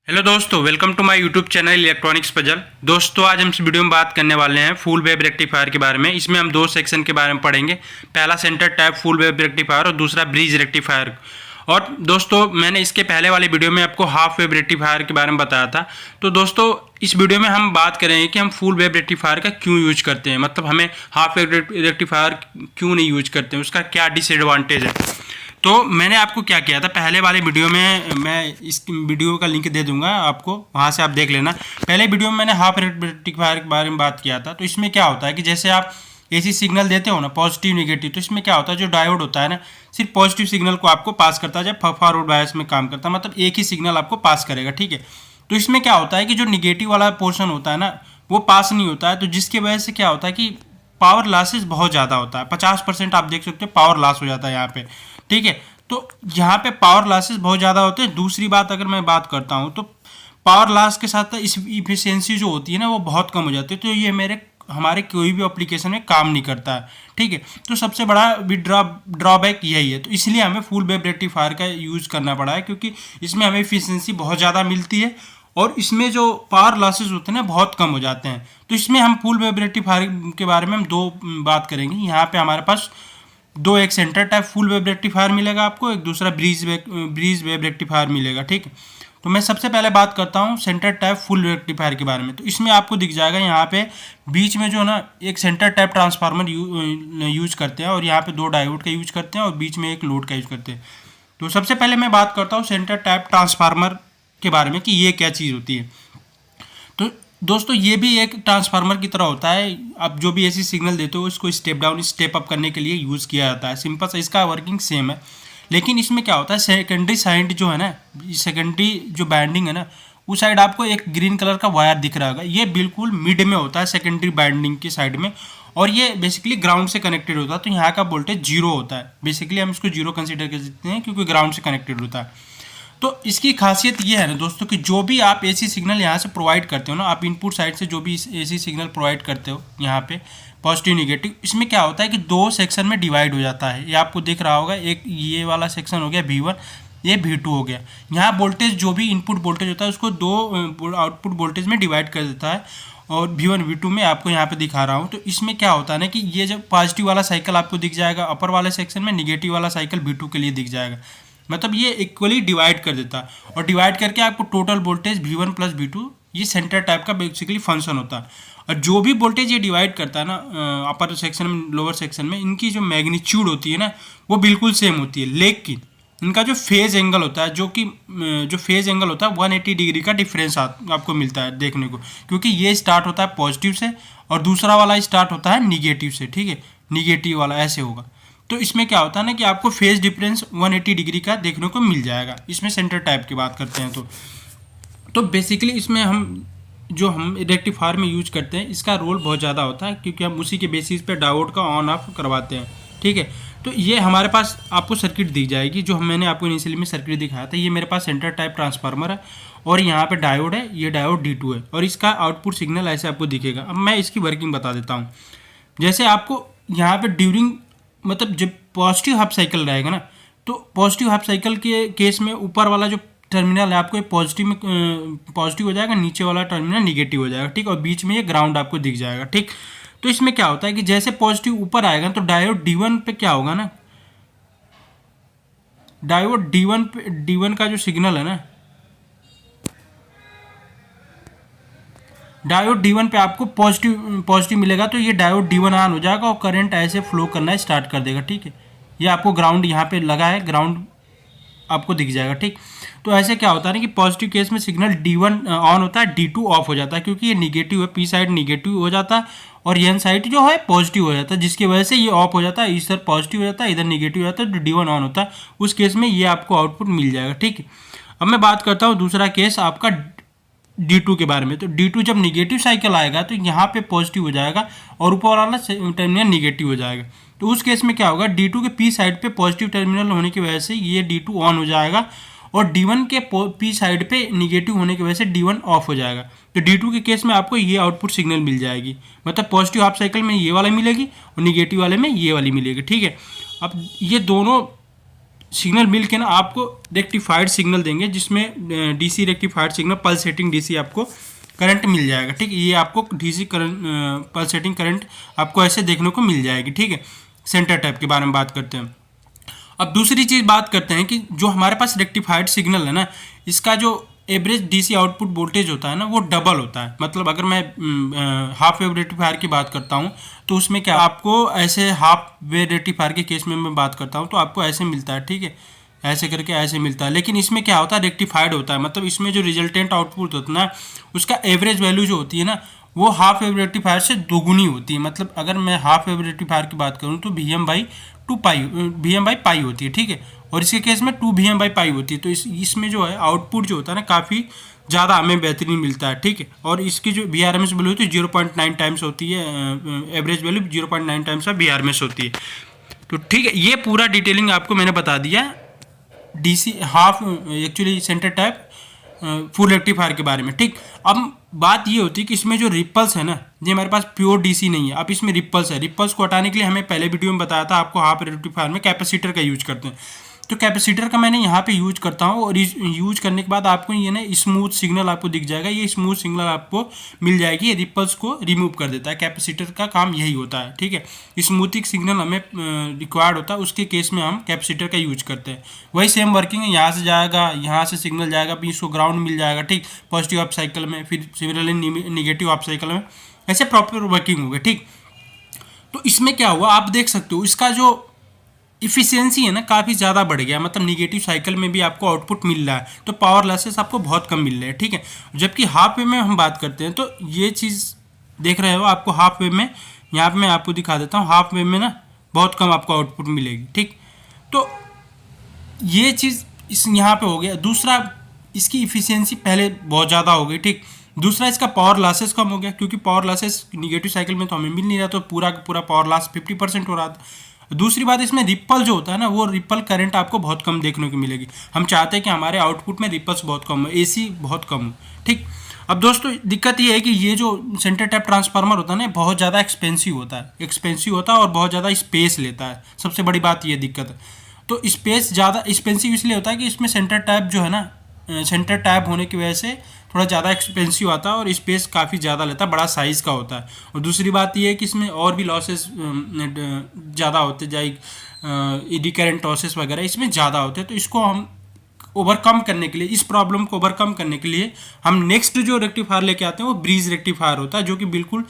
Hello दोस्तों, welcome to my YouTube channel electronics puzzle. दोस्तों, आज हम इस वीडियो में बात करने वाले हैं फुल वेव रेक्टिफायर के बारे में। इसमें हम दो सेक्शन के बारे में पढ़ेंगे। पहला centre type full wave rectifier और दूसरा ब्रिज रेक्टिफायर। और दोस्तों, मैंने इसके पहले वाले वीडियो में आपको हाफ वेव रेक्टिफायर के बारे में बताया था। तो दोस्तों, इस वीडियो में हम बात करेंगे कि हम फुल वेव रेक्टिफायर का क्यों यूज करते हैं, मतलब हमें हाफ वेव रेक्टिफायर क्यों नहीं यूज करते हैं, उसका क्या डिसएडवांटेज है। तो मैंने आपको क्या किया था, पहले वाले वीडियो में मैं इस वीडियो का लिंक दे दूंगा आपको, वहाँ से आप देख लेना। पहले वीडियो में मैंने हाफ रेक्टिफायर के बारे में बात किया था। तो इसमें क्या होता है कि जैसे आप एसी सिग्नल देते हो ना, पॉजिटिव नेगेटिव, तो इसमें क्या होता है, जो डायोड होता है ना, सिर्फ पॉजिटिव सिग्नल को आपको पास करता है, जब फॉरवर्ड बायस में काम करता है, मतलब एक ही सिग्नल आपको पास करेगा, ठीक है। तो इसमें क्या होता है कि जो निगेटिव वाला पोर्शन होता है ना, वो पास नहीं होता है। तो जिसकी वजह से क्या होता है कि पावर लॉसेस बहुत ज़्यादा होता है। 50% आप देख सकते हो पावर लॉस हो जाता है यहाँ पे, ठीक है। तो यहाँ पे पावर लॉसेस बहुत ज़्यादा होते हैं। दूसरी बात अगर मैं बात करता हूँ, तो पावर लॉस के साथ इस इफिशियंसी जो होती है ना, वो बहुत कम हो जाती है। तो ये हमारे कोई भी एप्लीकेशन में काम नहीं करता है, ठीक है। तो सबसे बड़ा भी ड्रॉबैक यही है। तो इसलिए हमें फुल वेव रेक्टिफायर का यूज़ करना पड़ा है, क्योंकि इसमें हमें इफिशियंसी बहुत ज़्यादा मिलती है और इसमें जो पावर लॉसेस होते हैं ना, बहुत कम हो जाते हैं। तो इसमें हम फुल वेव रेक्टिफायर के बारे में हम दो बात करेंगे। यहाँ पे हमारे पास दो, एक centre type full wave rectifier मिलेगा आपको, एक दूसरा ब्रिज वेव रेक्टिफायर मिलेगा, ठीक है। तो मैं सबसे पहले बात करता हूँ सेंटर टाइप फुल रेक्टिफायर के बारे में। तो इसमें आपको दिख जाएगा यहाँ पे बीच में जो है ना, एक सेंटर टाइप ट्रांसफार्मर यूज करते हैं, और यहाँ पे दो डायोड का यूज करते हैं और बीच में एक लोड का यूज करते हैं। तो सबसे पहले मैं बात करता हूँ सेंटर टाइप ट्रांसफार्मर के बारे में कि ये क्या चीज़ होती है। तो दोस्तों, ये भी एक ट्रांसफार्मर की तरह होता है। आप जो भी ऐसी सिग्नल देते हो, उसको स्टेप डाउन स्टेप अप करने के लिए यूज़ किया जाता है। सिंपल सा इसका वर्किंग सेम है। लेकिन इसमें क्या होता है, सेकेंडरी साइड जो है ना, सेकेंडरी जो बाइंडिंग है ना, उस साइड आपको एक ग्रीन कलर का वायर दिख रहा होगा। ये बिल्कुल मिड में होता है, सेकेंडरी बाइंडिंग की साइड में, और ये बेसिकली ग्राउंड से कनेक्टेड होता है। तो यहाँ का वोल्टेज जीरो होता है। बेसिकली हम इसको जीरो कंसिडर कर सकते हैं, क्योंकि ग्राउंड से कनेक्टेड होता है। तो इसकी खासियत ये है ना दोस्तों, कि जो भी आप एसी सिग्नल यहाँ से प्रोवाइड करते हो ना, आप इनपुट साइड से जो भी एसी सिग्नल प्रोवाइड करते हो यहाँ पे, पॉजिटिव निगेटिव, इसमें क्या होता है कि दो सेक्शन में डिवाइड हो जाता है। ये आपको दिख रहा होगा, एक ये वाला सेक्शन हो गया V1, ये V2 हो गया। यहाँ वोल्टेज जो भी इनपुट वोल्टेज होता है, उसको दो आउटपुट वोल्टेज में डिवाइड कर देता है, और V1 V2 में आपको यहाँ पे दिखा रहा हूँ। तो इसमें क्या होता है ना, कि ये जब पॉजिटिव वाला साइकिल आपको दिख जाएगा अपर वाले सेक्शन में, निगेटिव वाला साइकिल V2 के लिए दिख जाएगा। मतलब ये इक्वली डिवाइड कर देता है, और डिवाइड करके आपको total voltage V1 plus V2, ये सेंटर टाइप का बेसिकली फंक्शन होता है। और जो भी वोल्टेज ये डिवाइड करता है ना, अपर सेक्शन में लोअर सेक्शन में, इनकी जो मैग्नीट्यूड होती है ना, वो बिल्कुल सेम होती है। लेकिन इनका जो फेज एंगल होता है, जो फेज एंगल होता है, 180 डिग्री का डिफरेंस आपको मिलता है देखने को, क्योंकि ये स्टार्ट होता है पॉजिटिव से और दूसरा वाला स्टार्ट होता है निगेटिव से, ठीक है। निगेटिव वाला ऐसे होगा। तो इसमें क्या होता है ना, कि आपको फेज डिफरेंस 180 डिग्री का देखने को मिल जाएगा। इसमें सेंटर टाइप की बात करते हैं तो बेसिकली इसमें हम रेक्टिफायर में यूज करते हैं, इसका रोल बहुत ज़्यादा होता है, क्योंकि हम उसी के बेसिस पे डायोड का ऑन ऑफ करवाते हैं, ठीक है। तो ये हमारे पास आपको सर्किट दी जाएगी, जो मैंने आपको इनिशियली में सर्किट दिखाया था। ये मेरे पास सेंटर टाइप ट्रांसफार्मर है, और यहाँ पे डायोड है, ये डायोड D2 है, और इसका आउटपुट सिग्नल ऐसे आपको दिखेगा। अब मैं इसकी वर्किंग बता देता हूँ। जैसे आपको यहाँ पे ड्यूरिंग, मतलब जब पॉजिटिव हाफ साइकिल रहेगा ना, तो पॉजिटिव हाफ साइकिल के केस में ऊपर वाला जो टर्मिनल है आपको पॉजिटिव में पॉजिटिव हो जाएगा, नीचे वाला टर्मिनल निगेटिव हो जाएगा, ठीक। और बीच में ये ग्राउंड आपको दिख जाएगा, ठीक। तो इसमें क्या होता है कि जैसे पॉजिटिव ऊपर आएगा, तो डायोड D1 पे क्या होगा ना, डायोड D1 का जो सिग्नल है ना, डायोड D1 पे आपको पॉजिटिव मिलेगा। तो ये डायोड D1 ऑन हो जाएगा और करंट ऐसे फ्लो करना स्टार्ट कर देगा, ठीक है। ये आपको ग्राउंड यहाँ पे लगा है, ग्राउंड आपको दिख जाएगा, ठीक। तो ऐसे क्या होता है ना, कि पॉजिटिव केस में सिग्नल D1 ऑन होता है, D2 ऑफ हो जाता है, क्योंकि ये निगेटिव है, P साइड निगेटिव हो जाता है और N साइड जो है पॉजिटिव हो जाता है, जिसकी वजह से ये ऑफ हो जाता है। इधर पॉजिटिव हो जाता है, इधर निगेटिव हो जाता है, तो D1 ऑन होता है। उस केस में ये आपको आउटपुट मिल जाएगा, ठीक है। अब मैं बात करता हूँ दूसरा केस आपका D2 के बारे में। तो D2 जब निगेटिव साइकिल आएगा, तो यहाँ पे पॉजिटिव हो जाएगा और ऊपर वाला टर्मिनल निगेटिव हो जाएगा। तो उस केस में क्या होगा, D2 के P साइड पे पॉजिटिव टर्मिनल होने की वजह से ये D2 ऑन हो जाएगा, और D1 के P साइड पे निगेटिव होने की वजह से D1 ऑफ हो जाएगा। तो D2 के केस में आपको ये आउटपुट सिग्नल मिल जाएगी, मतलब पॉजिटिव हाफ साइकिल में ये वाला मिलेगी और निगेटिव वाले में ये वाली मिलेगी, ठीक है। अब ये दोनों सिग्नल मिल के ना आपको रेक्टिफाइड सिग्नल देंगे, जिसमें DC rectified signal pulsating DC आपको करंट मिल जाएगा। ठीक है, ये आपको डीसी करंट पल्सेटिंग करंट आपको ऐसे देखने को मिल जाएगी। ठीक है, सेंटर टैप के बारे में बात करते हैं। अब दूसरी चीज़ बात करते हैं कि जो हमारे पास रेक्टिफाइड सिग्नल है ना, इसका जो एवरेज डीसी आउटपुट वोल्टेज होता है ना, वो डबल होता है। मतलब अगर मैं हाफ वेव रेक्टिफायर की बात करता हूँ तो उसमें क्या आपको ऐसे हाफ वेव रेक्टिफायर के केस में मैं बात करता हूँ तो आपको ऐसे मिलता है। ठीक है, ऐसे करके ऐसे मिलता है। लेकिन इसमें क्या होता है, रेक्टिफाइड होता है। मतलब इसमें जो रिजल्टेंट आउटपुट होता है ना, उसका एवरेज वैल्यू जो होती है ना, वो हाफ वेव रेक्टिफायर से दोगुनी होती है। मतलब अगर मैं हाफ वेव रेक्टिफायर की बात करूँ तो वी एम बाई पाई होती है। ठीक है, और इसके केस में 2 Vm/पाई होती है। तो इसमें जो है आउटपुट जो होता है ना, काफ़ी ज़्यादा हमें बेहतरीन मिलता है। ठीक है, और इसकी जो VRMS वैल्यू होती है 0.9 टाइम्स होती है, average value 0.9 times of VRMS होती है। तो ठीक है, ये पूरा डिटेलिंग आपको मैंने बता दिया DC half actually centre type full rectifier के बारे में। ठीक, अब बात ये होती है कि इसमें जो रिपल्स है ना, ये हमारे पास प्योर डीसी नहीं है। अब इसमें रिपल्स है। रिपल्स को हटाने के लिए हमें पहले वीडियो में बताया था आपको, हाफ रेक्टिफायर में कैपेसिटर का यूज करते हैं। तो कैपेसिटर का मैंने यहाँ पे यूज करता हूँ, और यूज करने के बाद आपको ये ना स्मूथ सिग्नल आपको दिख जाएगा। ये स्मूथ सिग्नल आपको मिल जाएगी। ये रिपल्स को रिमूव कर देता है। कैपेसिटर का काम यही होता है। ठीक है, स्मूथिंग सिग्नल हमें रिक्वायर्ड होता है, उसके केस में हम कैपेसिटर का यूज करते हैं। वही सेम वर्किंग है, यहाँ से जाएगा, यहाँ से सिग्नल जाएगा, फिर इसको ग्राउंड मिल जाएगा। ठीक, पॉजिटिव अप साइकिल में, फिर सिमिलरली निगेटिव अप साइकिल में, ऐसे प्रॉपर वर्किंग होगी। ठीक, तो इसमें क्या हुआ आप देख सकते हो, इसका जो इफिशियंसी है ना काफ़ी ज़्यादा बढ़ गया। मतलब निगेटिव साइकिल में भी आपको आउटपुट मिल रहा है, तो पावर लॉसेस आपको बहुत कम मिल रहे हैं। ठीक है, जबकि हाफ वेव में हम बात करते हैं तो ये चीज़ देख रहे हो आपको हाफ वेव में, यहाँ पे मैं आपको दिखा देता हूँ, हाफ वेव में ना बहुत कम आपको आउटपुट मिलेगी। ठीक, तो ये चीज़ इस यहाँ पे हो गया। दूसरा, इसकी इफिशियंसी पहले बहुत ज़्यादा हो गई। ठीक, दूसरा इसका पावर लॉसेस कम हो गया, क्योंकि पावर लॉसेस निगेटिव साइकिल में तो हमें मिल नहीं रहा, तो पूरा का पूरा पावर लॉस 50% हो रहा था। दूसरी बात, इसमें रिपल जो होता है ना, वो रिपल करंट आपको बहुत कम देखने को मिलेगी। हम चाहते हैं कि हमारे आउटपुट में रिपल्स बहुत कम हो, एसी बहुत कम हो। ठीक, अब दोस्तों दिक्कत ये है कि ये जो सेंटर टैप ट्रांसफार्मर होता है ना, बहुत ज़्यादा एक्सपेंसिव होता है और बहुत ज़्यादा स्पेस लेता है। सबसे बड़ी बात ये दिक्कत है। तो स्पेस ज़्यादा एक्सपेंसिव इसलिए होता है कि इसमें सेंटर टैप जो है ना, सेंटर टैप होने की वजह से थोड़ा ज़्यादा एक्सपेंसिव आता है और स्पेस काफ़ी ज़्यादा लेता है, बड़ा साइज़ का होता है। और दूसरी बात ये है कि इसमें और भी लॉसेस ज़्यादा होते जाए, ईडी करंट लॉसेस वगैरह इसमें ज़्यादा होते हैं। तो इसको हम ओवरकम करने के लिए, इस प्रॉब्लम को ओवरकम करने के लिए हम नेक्स्ट जो रेक्टिफायर लेके आते हैं वो ब्रीज रेक्टिफायर होता है, जो कि बिल्कुल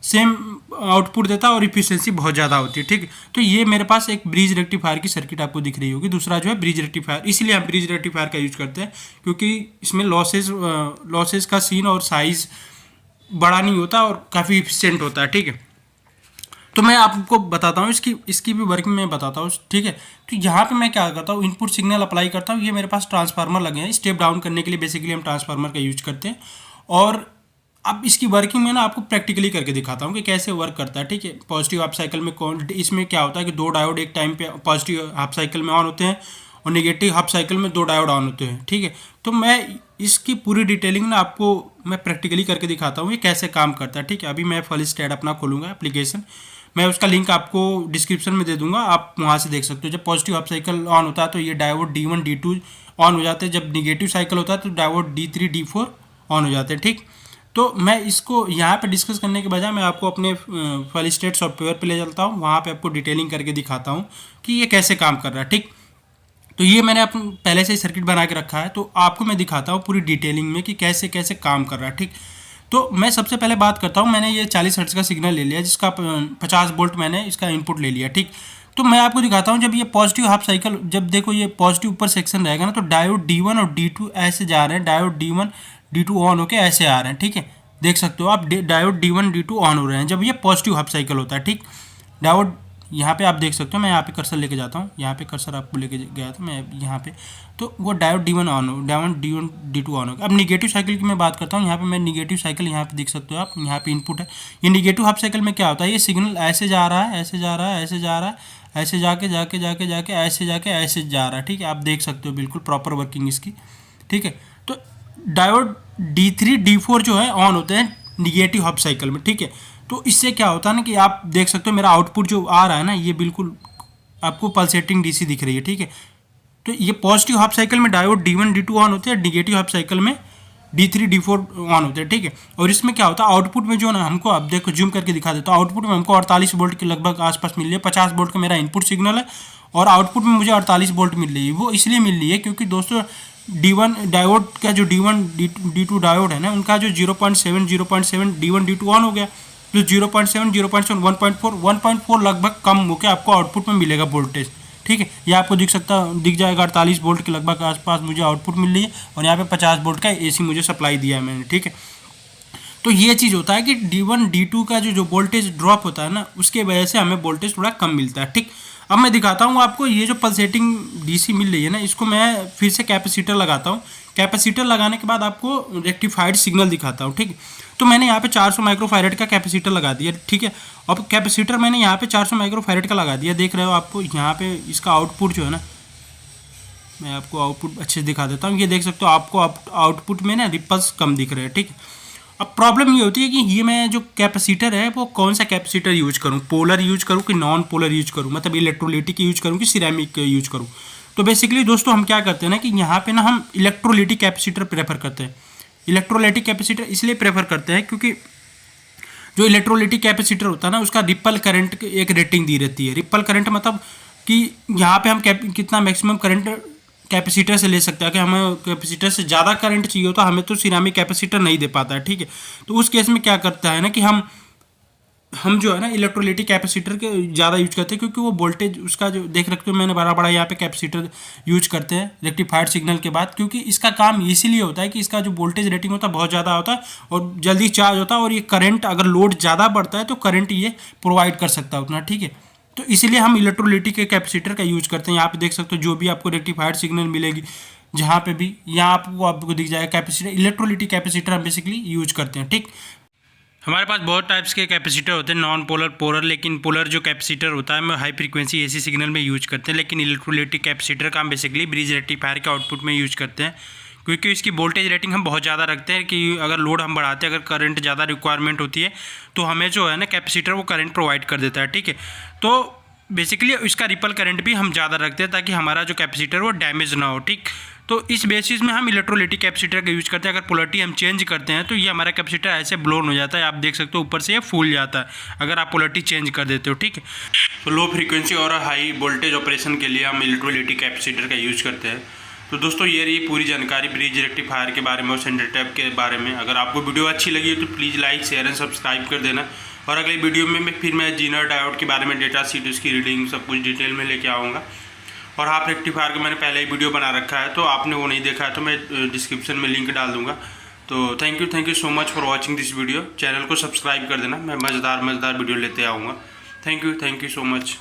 सेम आउटपुट देता है और इफिशियंसी बहुत ज़्यादा होती है। ठीक, तो ये मेरे पास एक ब्रिज रेक्टिफायर की सर्किट आपको दिख रही होगी। दूसरा जो है ब्रिज रेक्टिफायर, इसलिए हम ब्रिज रेक्टिफायर का यूज करते हैं, क्योंकि इसमें लॉसेस का सीन और साइज बड़ा नहीं होता और काफ़ी इफिशियंट होता है। ठीक है, तो मैं आपको बताता हूँ इसकी भी वर्किंग मैं बताता हूँ। ठीक है, तो यहाँ पे मैं क्या करता हूँ, इनपुट सिग्नल अप्लाई करता हूँ। ये मेरे पास ट्रांसफार्मर लगे हैं, स्टेप डाउन करने के लिए बेसिकली हम ट्रांसफार्मर का यूज करते हैं। और अब इसकी वर्किंग में ना आपको प्रैक्टिकली करके दिखाता हूँ कि कैसे वर्क करता है। ठीक है, पॉजिटिव हाफ साइकिल में इसमें क्या होता है कि 2 डायोड एक टाइम पे पॉजिटिव हाफ साइकिल में ऑन होते हैं और नेगेटिव हाफ साइकिल में 2 डायोड ऑन होते हैं। ठीक है, तो मैं इसकी पूरी डिटेलिंग ना आपको मैं प्रैक्टिकली करके दिखाता हूँ ये कैसे काम करता है। ठीक है, अभी मैं फुल स्टैट अपना खोलूँगा एप्लीकेशन, मैं उसका लिंक आपको डिस्क्रिप्शन में दे दूंगा, आप वहाँ से देख सकते हो। जब पॉजिटिव हाफ साइकिल ऑन होता है तो ये डायोड D1 D2 ऑन हो जाते हैं। जब निगेटिव साइकिल होता है तो डायोड D3 D4 ऑन हो जाते हैं। ठीक, तो मैं इसको यहाँ पे डिस्कस करने के बजाय मैं आपको अपने फुल स्टेट सॉफ्टवेयर पे ले चलता हूँ, वहाँ पे आपको डिटेलिंग करके दिखाता हूँ कि ये कैसे काम कर रहा है। ठीक, तो ये मैंने पहले से ही सर्किट बना के रखा है, तो आपको मैं दिखाता हूँ पूरी डिटेलिंग में कि कैसे कैसे काम कर रहा है। ठीक, तो मैं सबसे पहले बात करता हूँ, मैंने ये 40 हर्ट्ज का सिग्नल ले लिया, जिसका 50 वोल्ट मैंने इसका इनपुट ले लिया। ठीक, तो मैं आपको दिखाता हूँ जब ये पॉजिटिव हाफ साइकिल, जब देखो ये पॉजिटिव ऊपर सेक्शन रहेगा ना, तो डायोड D1 और D2 ऐसे जा रहे हैं, डायोड D1 D2 ऑन होके ऐसे आ रहे हैं। ठीक है, देख सकते हो आप डायोड D1 D2 ऑन हो रहे हैं जब ये पॉजिटिव हाफ साइकिल होता है। ठीक, डायोड यहाँ पे आप देख सकते हो, मैं यहाँ पे कर्सर लेके जाता हूँ, यहाँ पे कर्सर आपको लेके गया था मैं यहाँ पे, तो वो डायोड D1 ऑन हो, डायोड D1 D2 ऑन हो। अब निगेटिव साइकिल की मैं बात करता हूँ, यहाँ पे मैं निगेटिव साइकिल यहाँ पे देख सकते हो आप, यहाँ पे इनपुट है। ये निगेटिव हाफ साइकिल में क्या होता है, ये सिग्नल ऐसे जा रहा है, ऐसे जा रहा है, ऐसे जा रहा है, ऐसे जाके जाके जाके जाके ऐसे जाके ऐसे जा रहा है। ठीक है, आप देख सकते हो बिल्कुल प्रॉपर वर्किंग इसकी। ठीक है, तो डायोड D3 D4 जो है ऑन होते हैं निगेटिव हाफ साइकिल में। ठीक है, तो इससे क्या होता है ना कि आप देख सकते हो मेरा आउटपुट जो आ रहा है ना, ये बिल्कुल आपको पल्सेटिंग डीसी दिख रही है। ठीक है, तो ये पॉजिटिव हाफ साइकिल में डायोड D1 D2 ऑन होते हैं, निगेटिव हाफ साइकिल में D3 D4 ऑन होते हैं, ठीक है। और इसमें क्या होता है आउटपुट में जो ना हमको, अब देखो जूम करके दिखा देता हूँ, आउटपुट में हमको 48 वोल्ट के लगभग आसपास मिल रही है। 50 वोल्ट का मेरा इनपुट सिग्नल है और आउटपुट में मुझे 48 वोल्ट मिल रही है। वो इसलिए मिल रही है क्योंकि दोस्तों D1 डायोड का जो D1 D2 डायोड है ना, उनका जो 0.7 D1 D2 ऑन हो गया, तो 0.7 1.4 लगभग कम होकर आपको आउटपुट में मिलेगा वोल्टेज, ठीक है। ये आपको दिख जाएगा 48 वोल्ट के लगभग आसपास मुझे आउटपुट मिल रही है और यहाँ पे 50 वोल्ट का AC मुझे सप्लाई दिया है मैंने, ठीक है। तो ये चीज़ होता है कि D1 D2 का जो वोल्टेज ड्रॉप होता है ना, उसके वजह से हमें वोल्टेज थोड़ा कम मिलता है, ठीक। अब मैं दिखाता हूँ आपको, ये जो पल्सेटिंग DC मिल रही है ना, इसको मैं फिर से कैपेसिटर लगाता हूँ। कैपेसिटर लगाने के बाद आपको रेक्टिफाइड सिग्नल दिखाता हूँ, ठीक। तो मैंने यहाँ पे 400 माइक्रोफैरेड का कैपेसिटर लगा दिया, ठीक है। अब कैपेसिटर मैंने यहाँ पे 400 माइक्रोफैरेड का लगा दिया, देख रहे हो आपको यहाँ पे इसका आउटपुट जो है ना, मैं आपको आउटपुट अच्छे से दिखा देता हूँ। ये देख सकते हो आपको आउटपुट में ना रिपल्स कम दिख रहे हैं, ठीक है। अब प्रॉब्लम ये होती है कि ये मैं जो कैपेसिटर है वो कौन सा कैपेसिटर यूज करूँ, पोलर यूज करूँ कि नॉन पोलर यूज करूँ, मतलब इलेक्ट्रोलिटिक यूज करूँ कि सिरेमिक यूज करूँ। तो बेसिकली दोस्तों हम क्या करते हैं ना कि यहाँ पे ना हम इलेक्ट्रोलिटिक कैपेसिटर प्रेफर करते हैं। इलेक्ट्रोलिटिक कैपेसिटर इसलिए प्रेफर करते हैं क्योंकि जो इलेक्ट्रोलिटिक कैपेसिटर होता है ना, उसका रिपल करंट एक रेटिंग दी रहती है। रिपल करंट मतलब कि यहाँ पे हम कितना मैक्सिमम करंट कैपेसिटर से ले सकते हैं। कि हमें कैपेसिटर से ज़्यादा करंट चाहिए होता, हमें तो सिरेमिक कैपेसिटर नहीं दे पाता है, ठीक है। तो उस केस में क्या करता है ना कि हम जो है ना इलेक्ट्रोलिटिक कैपेसिटर के ज़्यादा यूज करते हैं, क्योंकि वो वोल्टेज उसका जो देख रखते हो मैंने बड़ा यहाँ पे कैपेसिटर यूज करते हैं रेक्टिफाइड सिग्नल के बाद, क्योंकि इसका काम इसीलिए होता है कि इसका जो वोल्टेज रेटिंग होता है बहुत ज़्यादा होता है और जल्दी चार्ज होता है, और ये करंट अगर लोड ज़्यादा बढ़ता है तो करंट ये प्रोवाइड कर सकता है उतना, ठीक है। तो इसीलिए हम इलेक्ट्रोलिटिक के कैपेसिटर का यूज करते हैं। यहाँ पे देख सकते हो जो भी आपको रेक्टिफाइड सिग्नल मिलेगी जहाँ पे भी, यहाँ आपको दिख जाएगा कैपेसिटर, इलेक्ट्रोलिटिक कैपेसिटर हम बेसिकली यूज करते हैं, ठीक। हमारे पास बहुत टाइप्स के कैपेसिटर होते हैं, नॉन पोलर, पोलर, लेकिन पोलर जो कैपेसिटर होता है हम हाई फ्रीक्वेंसी AC सिग्नल में यूज करते हैं, लेकिन इलेक्ट्रोलिटिक कैपेसिटर का हम बेसिकली ब्रिज रेक्टिफायर के आउटपुट में यूज करते हैं, क्योंकि इसकी वोल्टेज रेटिंग हम बहुत ज़्यादा रखते हैं कि अगर लोड हम बढ़ाते हैं, अगर करंट ज़्यादा रिक्वायरमेंट होती है तो हमें जो है ना कैपेसिटर वो करंट प्रोवाइड कर देता है, ठीक है। तो बेसिकली इसका रिपल करंट भी हम ज़्यादा रखते हैं ताकि हमारा जो कैपेसिटर वो डैमेज ना हो, ठीक। तो इस बेसिस में हम इलेक्ट्रोलिटिक कैपेसिटर का यूज़ करते हैं। अगर पोलरिटी हम चेंज करते हैं तो ये हमारा कैपेसिटर ऐसे ब्लोन हो जाता है, आप देख सकते हो ऊपर से ये फूल जाता है अगर आप पोलरिटी चेंज कर देते हो, ठीक है। तो लो फ्रीक्वेंसी और हाई वोल्टेज ऑपरेशन के लिए हम इलेक्ट्रोलिटिक कैपेसिटर का यूज़ करते हैं। तो दोस्तों ये रही पूरी जानकारी ब्रिज रेक्टिफायर के बारे में और सेंटर टैप के बारे में। अगर आपको वीडियो अच्छी लगी है तो please like, share and subscribe कर देना। और अगली वीडियो में मैं जीनर डायोड के बारे में डेटा शीट, उसकी रीडिंग सब कुछ डिटेल में लेके आऊँगा। और हाफ रेक्टिफायर का मैंने पहले ही वीडियो बना रखा है, तो आपने वो नहीं देखा है तो मैं डिस्क्रिप्शन में लिंक डाल दूँगा। तो thank you so much for watching this video. Channel को सब्सक्राइब कर देना, मैं मज़ेदार वीडियो लेते आऊँगा। Thank you so much.